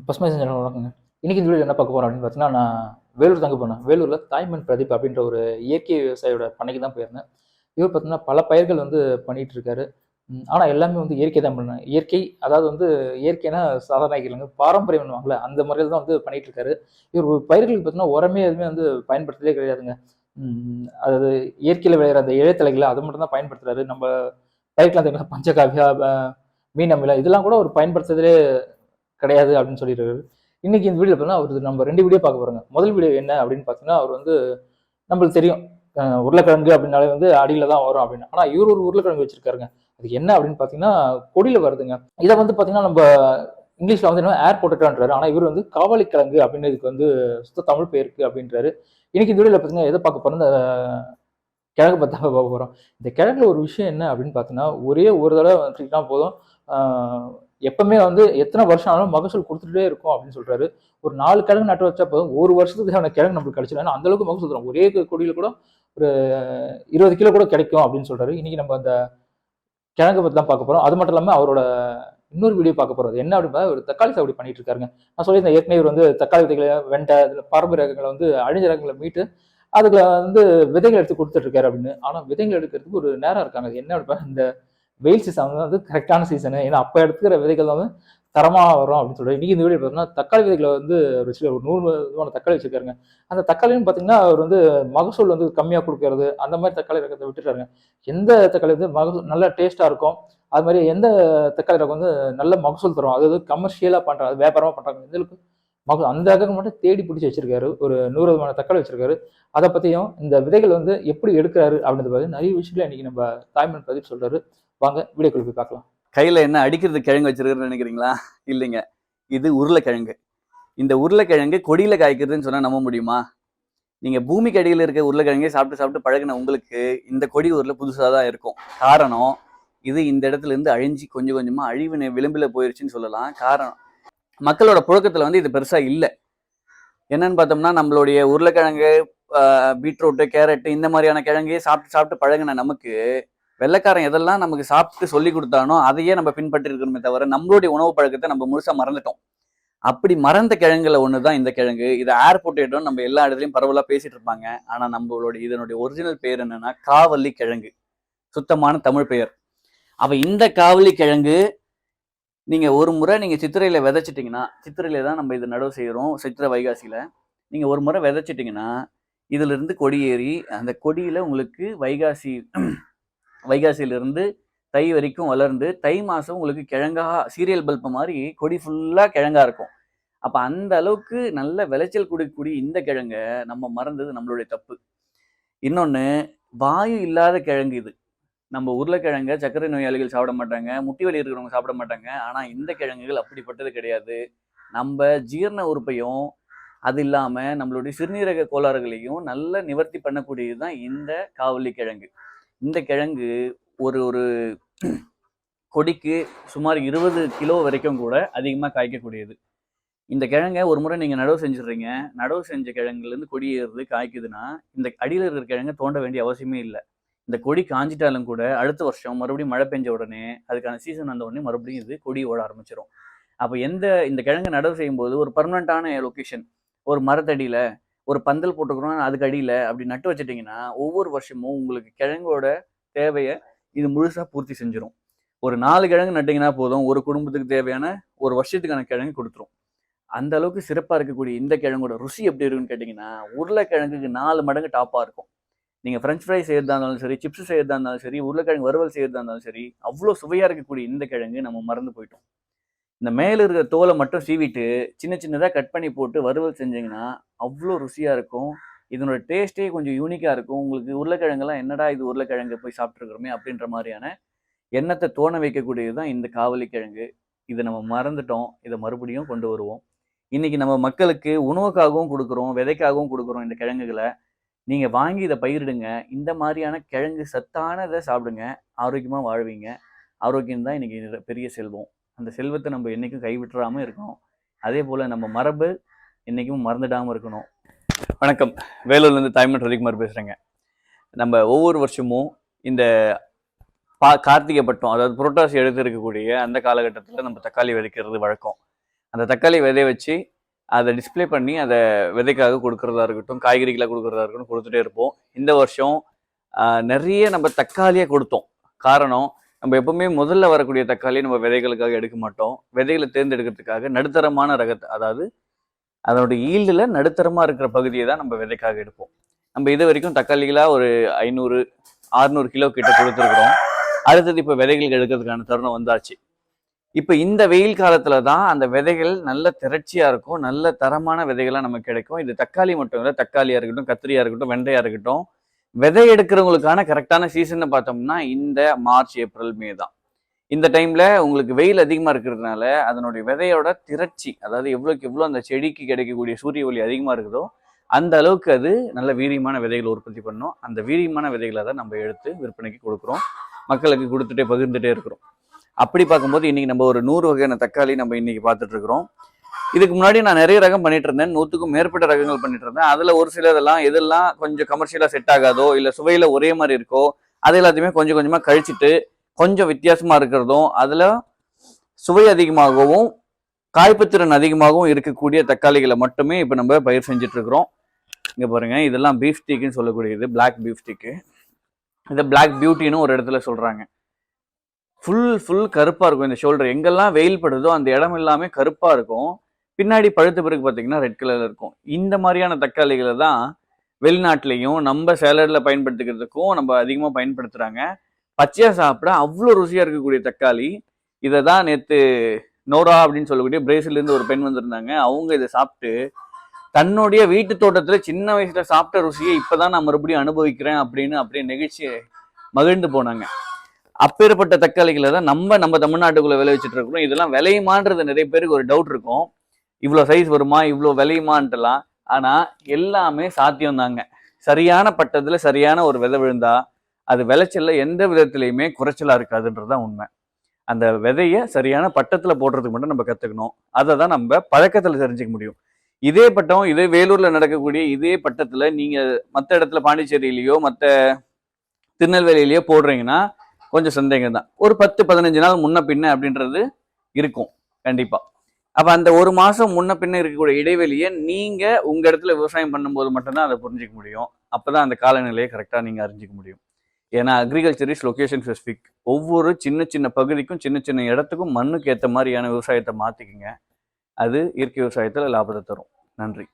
பசுமை செஞ்ச வணக்கங்க. இன்னைக்கு இந்த வீடியோ என்ன பார்க்க போறோம் அப்படின்னு பார்த்தீங்கன்னா, நான் வேலூர் தாங்க போனேன். வேலூர்ல தாய்மண் பிரதீப் அப்படின்ற ஒரு இயற்கை விவசாயியோட பண்ணைக்கு தான் போயிருந்தேன். இவர் பார்த்தீங்கன்னா, பல பயிர்கள் வந்து பண்ணிட்டு இருக்காரு. ஆனா எல்லாமே வந்து இயற்கை தான் பண்ணாங்க. இயற்கை அதாவது வந்து இயற்கைனா சாதாரண இல்லைங்க. பாரம்பரியம்னுவாங்கல்ல, அந்த முறையில தான் வந்து பண்ணிட்டு இருக்காரு. இவர் பயிர்களுக்கு பார்த்தீங்கன்னா, உரமே எதுவுமே வந்து பயன்படுத்துறதே கிடையாதுங்க. அதாவது இயற்கையில விளையிற அந்த இழைத்தலைகள் அதை மட்டும் தான் பயன்படுத்துறாரு. நம்ம பயிர்க்கலாம் தெரியுங்களா, பஞ்சகாவியா, மீன் அமிலம் இதெல்லாம் கூட அவர் பயன்படுத்துறதே கிடையாது அப்படின்னு சொல்லியிருக்காரு. இன்னைக்கு இந்த வீடியோ பார்த்தீங்கன்னா, அவரு நம்ம 2 வீடியோ பார்க்க போறோங்க. முதல் வீடியோ என்ன அப்படின்னு பார்த்தீங்கன்னா, அவர் வந்து நம்மளுக்கு தெரியும். உருளைக்கிழங்கு அப்படின்னாலே வந்து அடியில தான் வரும் அப்படின்னு. ஆனா இவரு ஒரு உருளைக்கிழங்கு வச்சிருக்காருங்க. அது என்ன அப்படின்னு பார்த்தீங்கன்னா, கொடியில வருதுங்க. இத வந்து பார்த்தீங்கன்னா, நம்ம இங்கிலீஷ்ல வந்து என்ன ஏர் பொட்டேட்டோன்றாரு. ஆனா இவர் வந்து காவாலிக்கிழங்கு அப்படின்னு இதுக்கு வந்து சுத்த தமிழ் பெயருக்கு அப்படின்றாரு. இன்னைக்கு இந்த வீடியோல பார்த்தீங்கன்னா, எதை பார்க்க போறோம், இந்த கிழங்கு பத்தி தான் பார்க்க போறோம். இந்த கிழங்குல ஒரு விஷயம் என்ன அப்படின்னு பார்த்தீங்கன்னா, ஒரே ஒரு தடவை வச்சுக்கிட்டா போதும். எப்பவுமே வந்து எத்தனை வருஷம் ஆனாலும் மகசூல் கொடுத்துட்டே இருக்கும் அப்படின்னு சொல்றாரு. ஒரு 4 கிழங்கு நட்டு வச்சா போதும், ஒரு வருஷத்துக்கு தேவையான கிழங்கு நம்மளுக்கு கிடைச்சிடும். ஏன்னா அந்த அளவுக்கு மகசூல் தரும். ஒரே கொடியில கூட ஒரு 20 கிலோ கூட கிடைக்கும் அப்படின்னு சொல்றாரு. இன்னைக்கு நம்ம அந்த கிழங்கு பத்தி தான் பார்க்க போறோம். அது மட்டும் இல்லாம அவரோட இன்னொரு வீடியோ பார்க்க போறது என்ன அப்படின்னா, ஒரு தக்காளி சாகுபடி பண்ணிட்டு இருக்காருங்க. நான் சொல்லியிருந்தேன் ஏற்கனவே இவர் வந்து தக்காளி விதைகளை, வெண்டை, பாரம்பரிய ரகங்களை வந்து அழிஞ்ச ரகங்களை மீட்டு அதுல வந்து விதைகள் எடுத்து கொடுத்துட்டு இருக்காரு அப்படின்னு. ஆனா விதைகள் எடுக்கிறதுக்கு ஒரு நேரம் இருக்காங்க. அது என்ன அப்படின்னா, இந்த வெயில் சீசன் வந்து கரெக்டான சீசனு. ஏன்னா அப்ப எடுத்துக்கிற விதைகள் வந்து தரமா வரும் அப்படின்னு சொல்றாரு. இன்னைக்கு இந்த வீடியோ பார்த்தீங்கன்னா, தக்காளி விதைகளை வந்து வச்சு ஒரு 100 விதமான தக்காளி வச்சிருக்காருங்க. அந்த தக்காளின்னு பார்த்தீங்கன்னா, அவர் வந்து மகசூல் வந்து கம்மியா கொடுக்கறது அந்த மாதிரி தக்காளி ரகத்தை விட்டுட்டாருங்க. எந்த தக்காளி வந்து மகசூல் நல்ல டேஸ்டா இருக்கும், அது மாதிரி எந்த தக்காளி ரகம் வந்து நல்ல மகசூல் தரும், அதாவது கமர்ஷியலா பண்றாங்க, அது வியாபாரமா பண்றாங்க, எந்த அளவுக்கு அந்த ரகம் மட்டும் தேடி பிடிச்சி வச்சிருக்காரு. ஒரு 100 விதமான தக்காளி வச்சிருக்காரு. அதை பத்தியும் இந்த விதைகள் வந்து எப்படி எடுக்கிறாரு அப்படின்றத பத்தி நிறைய விஷயங்களை இன்னைக்கு நம்ம தாய்மன் பதிவு சொல்றாரு. வாங்க வீடியோக்குள்ள போய் பார்க்கலாம். கையில என்ன அடிக்கிறது கிழங்கு வச்சிருக்கிறேன்னு நினைக்கிறீங்களா? இல்லைங்க, இது உருளைக்கிழங்கு. இந்த உருளைக்கிழங்கு கொடியில காய்க்கிறதுன்னு சொன்னா நம்ப முடியுமா? நீங்க பூமிக்கு அடியில் இருக்க உருளைக்கிழங்கே சாப்பிட்டு சாப்பிட்டு பழகின உங்களுக்கு இந்த கொடி உருளை புதுசாக தான் இருக்கும். காரணம், இது இந்த இடத்துல இருந்து அழிஞ்சு கொஞ்சம் கொஞ்சமா அழிவு விளிம்பில் போயிருச்சுன்னு சொல்லலாம். காரணம், மக்களோட புழக்கத்துல வந்து இது பெருசா இல்லை. என்னன்னு பார்த்தோம்னா, நம்மளுடைய உருளைக்கிழங்கு, பீட்ரூட்டு, கேரட்டு இந்த மாதிரியான கிழங்கையே சாப்பிட்டு சாப்பிட்டு பழகின நமக்கு வெள்ளைக்காரன் எதெல்லாம் நமக்கு சாப்பிட்டு சொல்லி கொடுத்தானோ அதையே நம்ம பின்பற்றி இருக்கணுமே தவிர நம்மளுடைய உணவு பழக்கத்தை நம்ம முழுசா மறந்துட்டோம். அப்படி மறந்த கிழங்குல ஒண்ணுதான் இந்த கிழங்கு. இது ஏர் பொட்டேட்டோன்னு நம்ம எல்லா இடத்துலயும் பரவலா பேசிட்டு இருப்பாங்க. ஆனா நம்மளுடைய இதனுடைய ஒரிஜினல் பேர் என்னன்னா காவல்லி கிழங்கு, சுத்தமான தமிழ் பெயர். அப்ப இந்த காவல்லி கிழங்கு நீங்க ஒரு முறை நீங்க சித்திரையில விதைச்சிட்டீங்கன்னா, சித்திரையில தான் நம்ம இதை நடவு செய்யறோம், சித்திரை வைகாசியில. நீங்க ஒரு முறை விதைச்சிட்டீங்கன்னா இதுல இருந்து கொடி ஏறி அந்த கொடியில உங்களுக்கு வைகாசியிலிருந்து தை வரைக்கும் வளர்ந்து தை மாசம் உங்களுக்கு கிழங்கா சீரியல் பல்ப் மாதிரி கொடி ஃபுல்லா கிழங்கா இருக்கும். அப்ப அந்த அளவுக்கு நல்ல விளைச்சல் கொடுக்கக்கூடிய இந்த கிழங்க நம்ம மறந்தது நம்மளுடைய தப்பு. இன்னொன்னு, வாயு இல்லாத கிழங்கு இது. நம்ம உருளைக்கிழங்க சர்க்கரை நோயாளிகள் சாப்பிட மாட்டாங்க, முட்டி வலி இருக்கிறவங்க சாப்பிட மாட்டாங்க. ஆனா இந்த கிழங்குகள் அப்படிப்பட்டது கிடையாது. நம்ம ஜீரண உறுப்பையும் அது இல்லாம நம்மளுடைய சிறுநீரக கோளாறுகளையும் நல்ல நிவர்த்தி பண்ணக்கூடியதுதான் இந்த காவலி கிழங்கு. இந்த கிழங்கு ஒரு ஒரு கொடிக்கு சுமார் 20 கிலோ வரைக்கும் கூட அதிகமாக காய்க்கக்கூடியது. இந்த கிழங்கை ஒரு முறை நீங்கள் நடவு செஞ்சிடுறீங்க. நடவு செஞ்ச கிழங்குலேருந்து கொடி ஏறுது, காய்க்குதுன்னா இந்த அடியில் இருக்கிற கிழங்கை தோண்ட வேண்டிய அவசியமே இல்லை. இந்த கொடி காஞ்சிட்டாலும் கூட அடுத்த வருஷம் மறுபடியும் மழை பெஞ்ச உடனே அதுக்கான சீசன் வந்த உடனே மறுபடியும் இது கொடி ஓட ஆரம்பிச்சிடும். அப்போ இந்த கிழங்கு நடவு செய்யும்போது ஒரு பர்மனண்டான லொக்கேஷன், ஒரு மரத்தடியில் ஒரு பந்தல் போட்டுக்கிறோம், அதுக்கு அடியில் அப்படி நட்டு வச்சுட்டிங்கன்னா ஒவ்வொரு வருஷமும் உங்களுக்கு கிழங்கோட தேவையை இது முழுசாக பூர்த்தி செஞ்சிடும். ஒரு 4 கிழங்கு நட்டிங்கன்னா போதும், ஒரு குடும்பத்துக்கு தேவையான ஒரு வருஷத்துக்கான கிழங்கு கொடுத்துரும். அந்த அளவுக்கு சிறப்பாக இருக்கக்கூடிய இந்த கிழங்கோட ருசி எப்படி இருக்குன்னு கேட்டிங்கன்னா, உருளைக்கிழங்குக்கு 4 மடங்கு டாப்பாக இருக்கும். நீங்கள் ஃப்ரெஞ்ச் ஃப்ரை செய்யறதா இருந்தாலும் சரி, சிப்ஸ் செய்யறதா இருந்தாலும் சரி, உருளைக்கிழங்கு வறுவல் செய்யறதா இருந்தாலும் சரி, அவ்வளோ சுவையாக இருக்கக்கூடிய இந்த கிழங்கு நம்ம மறந்து போயிட்டோம். இந்த மேலே இருக்கிற தோலை மட்டும் சீவிட்டு சின்ன சின்னதாக கட் பண்ணி போட்டு வறுவல் செஞ்சிங்கன்னா அவ்வளோ ருசியாக இருக்கும். இதனோட டேஸ்ட்டே கொஞ்சம் யூனிக்காக இருக்கும். உங்களுக்கு உருளைக்கிழங்கெல்லாம் என்னடா இது உருளைக்கிழங்கு போய் சாப்பிட்ருக்குறோமே அப்படின்ற மாதிரியான எண்ணத்தை தோண வைக்கக்கூடியது தான் இந்த காவலி கிழங்கு. இதை நம்ம மறந்துட்டோம். இதை மறுபடியும் கொண்டு வருவோம். இன்னைக்கு நம்ம மக்களுக்கு உணவுக்காகவும் கொடுக்குறோம், விதைக்காகவும் கொடுக்குறோம் இந்த கிழங்குகளை. நீங்கள் வாங்கி இதை பயிரிடுங்க. இந்த மாதிரியான கிழங்கு சத்தானதை சாப்பிடுங்க. ஆரோக்கியமாக வாழ்வீங்க. ஆரோக்கியம் தான் இன்னைக்கு பெரிய செல்வம். அந்த செல்வத்தை நம்ம என்றைக்கும் கைவிட்டுறாமல் இருக்கணும். அதே போல் நம்ம மரபு என்றைக்கும் மறந்துடாமல் இருக்கணும். வணக்கம், வேலூர்லேருந்து தாய்மன் ரவிக்குமார் பேசுகிறேங்க. நம்ம ஒவ்வொரு வருஷமும் இந்த கார்த்திகை பட்டம், அதாவது புரட்டாசி எடுத்து இருக்கக்கூடிய அந்த காலகட்டத்தில் நம்ம தக்காளி விதைக்கிறது வழக்கம். அந்த தக்காளி விதைய வச்சு அதை டிஸ்ப்ளே பண்ணி அதை விதைக்காக கொடுக்கறதா இருக்கட்டும், காய்கறிகளாக கொடுக்கறதா இருக்கட்டும் கொடுத்துட்டே இருப்போம். இந்த வருஷம் நிறைய நம்ம தக்காளியே கொடுத்தோம். காரணம், நம்ம எப்பவுமே முதல்ல வரக்கூடிய தக்காளியை நம்ம விதைகளுக்காக எடுக்க மாட்டோம். விதைகளை தேர்ந்தெடுக்கிறதுக்காக நடுத்தரமான ரகத்தை, அதாவது அதனுடைய ஈல்டுல நடுத்தரமா இருக்கிற பகுதியை தான் நம்ம விதைக்காக எடுப்போம். நம்ம இது வரைக்கும் தக்காளிகளா ஒரு 500 600 கிலோ கிட்ட கொடுத்துருக்குறோம். அடுத்தது இப்போ விதைகளுக்கு எடுக்கிறதுக்கான தருணம் வந்தாச்சு. இப்போ இந்த வெயில் காலத்துல தான் அந்த விதைகள் நல்ல திரட்சியா இருக்கும், நல்ல தரமான விதைகளா நமக்கு கிடைக்கும். இது தக்காளி மட்டும் இல்லை, தக்காளியா இருக்கட்டும், கத்திரியா இருக்கட்டும், வெண்டையா இருக்கட்டும், விதை எடுக்கிறவங்களுக்கான கரெக்டான சீசன் பார்த்தோம்னா இந்த மார்ச், ஏப்ரல், மே தான். இந்த டைம்ல உங்களுக்கு வெயில் அதிகமா இருக்கிறதுனால அதனுடைய விதையோட திரட்சி, அதாவது எவ்வளோக்கு எவ்வளோ அந்த செடிக்கு கிடைக்கக்கூடிய சூரிய ஒளி அதிகமா இருக்குதோ அந்த அளவுக்கு அது நல்ல வீரியமான விதைகளை உற்பத்தி பண்ணும். அந்த வீரியமான விதைகளை தான் நம்ம எடுத்து விற்பனைக்கு கொடுக்குறோம், மக்களுக்கு கொடுத்துட்டே பகிர்ந்துட்டே இருக்கிறோம். அப்படி பார்க்கும்போது இன்னைக்கு நம்ம ஒரு 100 வகையான தக்காளி நம்ம இன்னைக்கு பார்த்துட்டு இருக்கிறோம். இதுக்கு முன்னாடி நான் நிறைய ரகம் பண்ணிட்டு இருந்தேன், 100க்கும் மேற்பட்ட ரகங்கள் பண்ணிட்டு இருந்தேன். அதுல ஒரு சிலதெல்லாம் எதெல்லாம் கொஞ்சம் கமர்ஷியலா செட் ஆகாதோ இல்ல சுவையில ஒரே மாதிரி இருக்கோ அது எல்லாத்தையுமே கொஞ்சம் கொஞ்சமா கழிச்சிட்டு கொஞ்சம் வித்தியாசமா இருக்கிறதும், அதுல சுவை அதிகமாகவும் காய்ப்புத்திறன் அதிகமாகவும் இருக்கக்கூடிய தக்காளிகளை மட்டுமே இப்ப நம்ம பயிர் செஞ்சுட்டு இருக்கிறோம். இங்க பாருங்க, இதெல்லாம் பீஃப் ஸ்டீக்குன்னு சொல்லக்கூடியது, பிளாக் பீஃப் ஸ்டீக்கு. இதை பிளாக் பியூட்டின்னு ஒரு இடத்துல சொல்றாங்க. ஃபுல் கருப்பா இருக்கும். இந்த ஷோல்டர் எங்கெல்லாம் வெயில் படுதோ அந்த இடம் எல்லாமே கருப்பா இருக்கும். பின்னாடி பழுத்த பிறகு பார்த்தீங்கன்னா ரெட் கலர்ல இருக்கும். இந்த மாதிரியான தக்காளிகளை தான் வெளிநாட்டிலையும் நம்ம சேலட்ல பயன்படுத்திக்கிறதுக்கும் நம்ம அதிகமாக பயன்படுத்துறாங்க. பச்சையா சாப்பிட அவ்வளோ ருசியா இருக்கக்கூடிய தக்காளி. இதை தான் நேற்று நோரா அப்படின்னு சொல்லக்கூடிய பிரேசில்ல இருந்து ஒரு பெண் வந்திருந்தாங்க. அவங்க இதை சாப்பிட்டு தன்னுடைய வீட்டு தோட்டத்துல சின்ன வயசுல சாப்பிட்ட ருசியை இப்பதான் நான் மறுபடியும் அனுபவிக்கிறேன் அப்படின்னு அப்படியே நெகிழ்ச்சி மகிழ்ந்து போனாங்க. அப்பேற்பட்ட தக்காளிகளை தான் நம்ம தமிழ்நாட்டுக்குள்ள விளைவிச்சிட்டு இருக்கிறோம். இதெல்லாம் விளையுமான்றது நிறைய பேருக்கு ஒரு டவுட் இருக்கும். இவ்வளோ சைஸ் வருமா, இவ்வளோ விளையுமான்ட்டுலாம். ஆனா எல்லாமே சாத்தியம் தாங்க. சரியான பட்டத்துல சரியான ஒரு விதை விழுந்தா அது விளைச்சல்ல எந்த விதத்திலையுமே குறைச்சலா இருக்காதுன்றதுதான் உண்மை. அந்த விதைய சரியான பட்டத்துல போடுறதுக்கு மட்டும் நம்ம கத்துக்கணும். அதை தான் நம்ம பழக்கத்துல தெரிஞ்சுக்க முடியும். இதே பட்டம், இதே வேலூர்ல நடக்கக்கூடிய இதே பட்டத்துல நீங்க மற்ற இடத்துல பாண்டிச்சேரியிலயோ மற்ற திருநெல்வேலியிலயோ போடுறீங்கன்னா கொஞ்சம் சந்தேகம் தான். ஒரு 10-15 நாள் முன்ன பின்ன அப்படின்றது இருக்கும் கண்டிப்பா. அப்ப அந்த ஒரு மாசம் முன்ன பின்ன இருக்கக்கூடிய இடைவெளியை நீங்க உங்க இடத்துல விவசாயம் பண்ணும்போது மட்டும்தான் அதை புரிஞ்சிக்க முடியும். அப்பதான் அந்த காலநிலையை கரெக்டா நீங்க அறிஞ்சிக்க முடியும். ஏன்னா அக்ரிகல்ச்சர் இஸ் லொகேஷன் ஸ்பெசிஃபிக். ஒவ்வொரு சின்ன பகுதிக்கும் சின்ன இடத்துக்கும் மண்ணுக்கு ஏற்ற மாதிரியான விவசாயத்தை மாத்திக்குங்க. அது இயற்கை விவசாயத்துல லாபத்தை தரும். நன்றி.